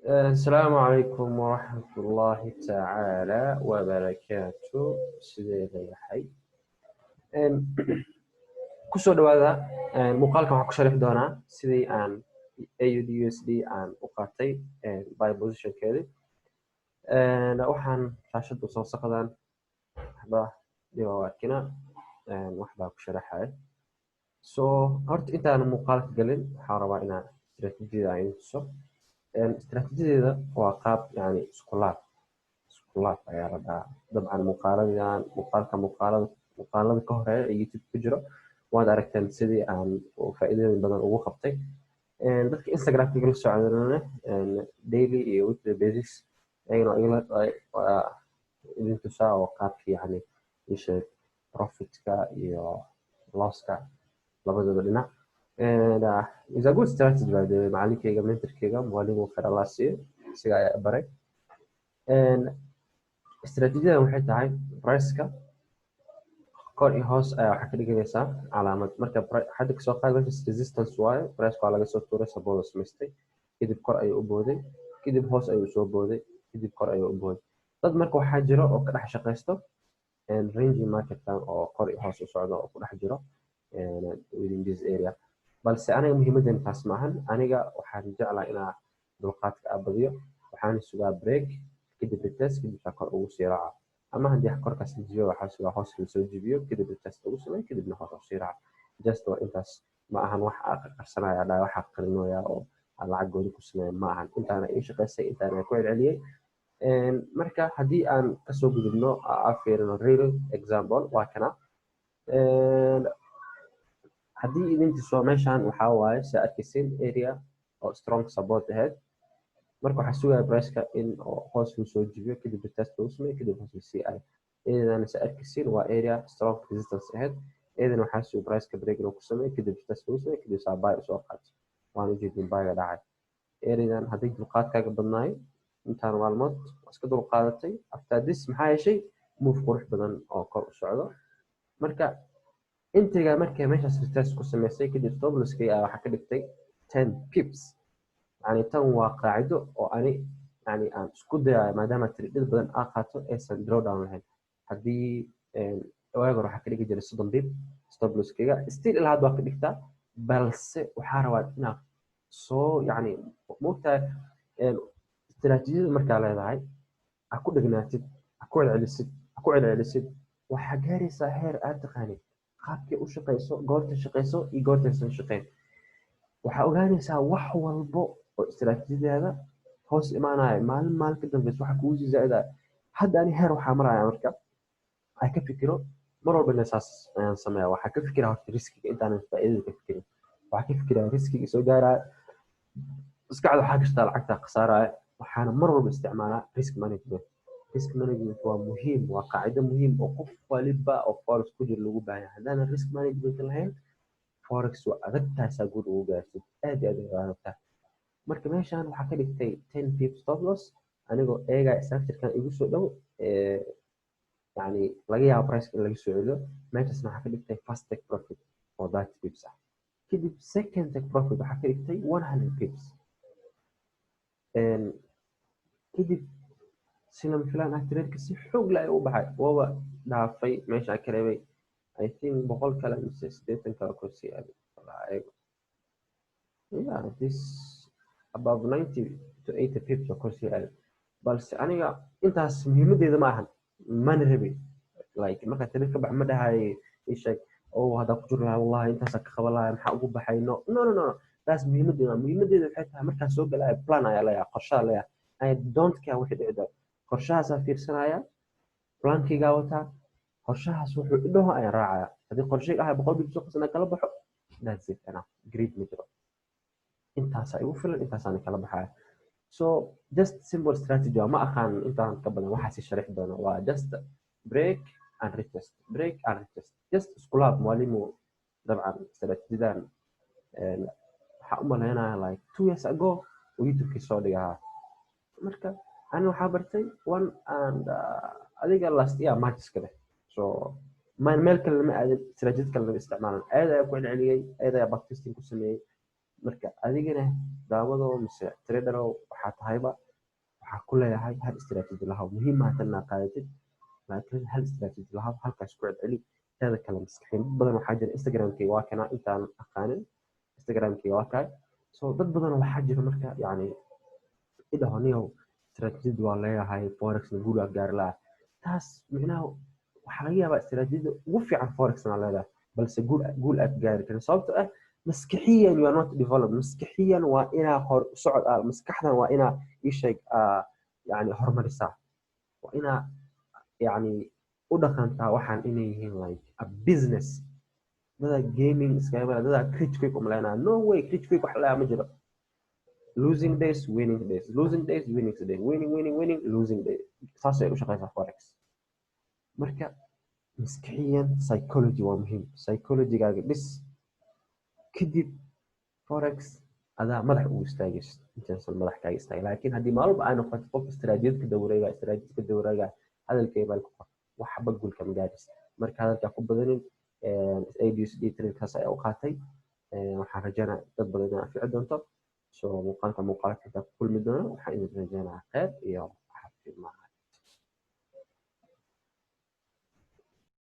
السلام عليكم ورحمة الله تعالى وبركاته سيدي حي kusoo dhawaada muuqaalkan waxaan ku sharixi doonaa sidii aan AUD aan u qaatay buy positionkeedii waxaan shaashada soo saqdaan waxba dhiba arkina waxbaa ku sharaxaya so horta intaan muuqaalka galin waxaan rabaa inaan istiraatiijiyada aan idin tuso istiraatiijiyadeeda waa qaab yani isku laab ayaa la dhahaa dabcan muuqaalada ka horeeya ee youtube ku jiro waad aragteen sidii aan faa'iidooyin badan ugu qabtay dadka instagramka igala socdana daily iyo weekly basis ayagana idin tusaa oo qaabka yani isha profitka iyo losska labadaba dhinac is a good strategy by the macalinkeyga mentorkeyga muallimu khayr allah siiyo isaga ayaa baray istiraatiijiyada waxay tahay priceka kor iyo hoos ayaa waxaa ka dhiganaysaa calaamad marka hadda kasoo qaad meeshaas resistance waayo price waa laga soo tuuray sabooda samaystay kadib kor ayuu u booday kadib hoos ayuu soo booday kadib kor ayuu u booday dad marka waxaa jiro oo ka dhex shaqaysto range marketkan oo kor iyo hoos u socdo oo ku dhex jiro within this area balse aniga muhiimadan taas maahan aniga waxaan jeclaa inaa dulqaadka abadiyo waxaan sugaa break kadib retest kadib kor ugu sii raaca ama haddii korkaas la jibiyo waxaa sugaa hoos la soo jibiyo kadib retest ugu sameey kadibna hoos u sii raaca just waa intaas ma ahan wax qarsanaya dhaa waxa qarinooya oo lacag gooni ku sameeya ma ahan intaana ii shaqaysay intaana ku celceliyay marka haddii aan kasoo gudubno fiirino real example waa kana haddii idintiso meeshaan waxaa waaye saa arkaysin area oo strong support ahead marka waxaa sugaya priceka in hoos uu soo jibiyo kadib retest lagu sameeyo kadib hoos lasii aado iyadana saa arkaysin waa area strong resistance ahead iyadana waxaa suga priceka break inuu ku sameeyo kadib retest lagu sameeyo kadib saa buy usoo qaato waan ujeedin buyga dhacay areadan haddii dulqaadkaaga badnaayo intaan maalmood waa iska dulqaadatay after this maxaa yeeshay move qurux badan oo kor u socdo marka intiga markay meeshaas retest ku sameysay kadib stop losskay waxaa ka dhigtay 10 pips يعني tan waa qaacido oo ani yani aan isku dayayo maadaama traded badan aan qaato aysan drawdown lahayn haddii waaga hore waxaa ka dhigi jiray 30 pip stop losskayga still ilaa hadda waa ka dhigtaa balse waxaa rabaa inaad soo yani moogtahay istiraatiijiyada markaa leedahay ha ku dhegnaatid ha ku celcelisid waxaa gaaraysaa heer aad taqaanid qaabkay u shaqayso goorta shaqayso iyo goortaysan shaqayn waxaa ogaanaysaa wax walbo oo istiraatiijiyadaada hoos imaanaya maalin ka dambaysa waxa kugu sii zaa'idaya hadda ani heer waxaa maraya marka ay ka fikiro mar walba inay saas ayaan sameeya waxaa ka fikira horta riskiga intaanan faa'iidada ka fikirin waxaa ka fikira riskiga soo gaaraya maskaxda waxaa gashtaa lacagta khasaaraya waxaana mar walba isticmaalaa risk management waa muhiim waa qaacido muhiim oo qof waliba oo forex ku jira lagu baahan yahay haddaanan risk management lahayn forex waa adag taasaa guud ugu gaartid aad iyo aad ay adag tahay marka meeshaan waxaa ka dhigtay 10 pip stop loss anigoo eega structurekan igu soo dhow yani laga yaabo price in laga soo celiyo meeshaasna waxaa ka dhigtay first take profit oo 30 pips ah kadib second take profit waxaa ka dhigtay 100 pips kadib si lama filaan ah traderka si xoog leh ayuu u baxay waaba dhaafay meeshaan ka reebay I think 100 kale mise 80 kale ku sii aaday yeah this above 90 to 80 pips oo kursi aaday balse aniga intaas muhiimadeeda ma ahan mana rabi like marka tani ka bax ma dhahay ii sheeg oo hada ku jiro wallahi intaas ka qabalay maxaa ugu baxay no taas muhiimadeeda waxay tahay marka soo galay plan ayaa la qorshe la I don't care wixii dhicdo qorshahaas fiirsanaya plankiga wata qorshahaas wuxuu idhaho ayaan raacaya haddii qorshe ah 100 pips oo qasna kala baxo that's it ana great ma jiro intaas ay u filan intaasaan kala baxaya so just simple strategy ma aqaan intaan ka badan waxa si sharix doona waa just break and retest just iskulab muallimu dabcan strategidan waxa u maleynaya like 2 years ago oo youtube soo dhigaa marka aan waxa bartay one and adiga last year matches kale so man meel kale ma aadin strategy kale la isticmaalan aad ay ku celceliyay aad ay backtesting ku sameeyay marka adigana daawado mise trader waxaa tahayba waxaa ku leeyahay hal istiraatiiji lahaw muhiim maaha tan inaad qaadatid laakiin hal istiraatiiji lahaw halkaas ku celceli teeda kale maskaxiin dad badan waxaa jira instagramkayga waa kana intaan aqaanin instagramkayga waa kaay so dad badan waxaa jira marka yacni idhaho niyow istiraatiijiyad waa leeyahay forexna guul aa gaari lahaa taas micnaha waxaa laga yaabaa istiraatiijiyada ugu fiican forexna leedahay balse guul aad gaari karin sababtoo ah maskaxiyan you are not developed maskaxiyan waa inaa hor socod maskaxdan waa inaa isheeg yani horumarisaa waa inaa yani u dhaqantaa waxaan inay yihiin like a business dada gaming iskaga dada crit quick umaleynaa no way crit quick wax laa ma jiro losing days winning days losing days winning days winning losing days saasay u shaqeysaa forex marka maskaxiyan psychology waa muhiim psychologygaaga dhis kadib forex adaa madax ugu istaagaysid intaasan madax kaaga istaagay laakiin haddii maalba ay noqoto qof istiraatiijiyad ka dawreega hadalkay bal ku qor waxba guul kama gaaraysid marka hadalkaa ku badanin ADHD trainkaas ayaa u qaatay waxaan rajeynaa dad badan inay anfici doonto so muuqaalka ku kulmi doona waxaan idin rajeynayaa khayr iyo caafimaad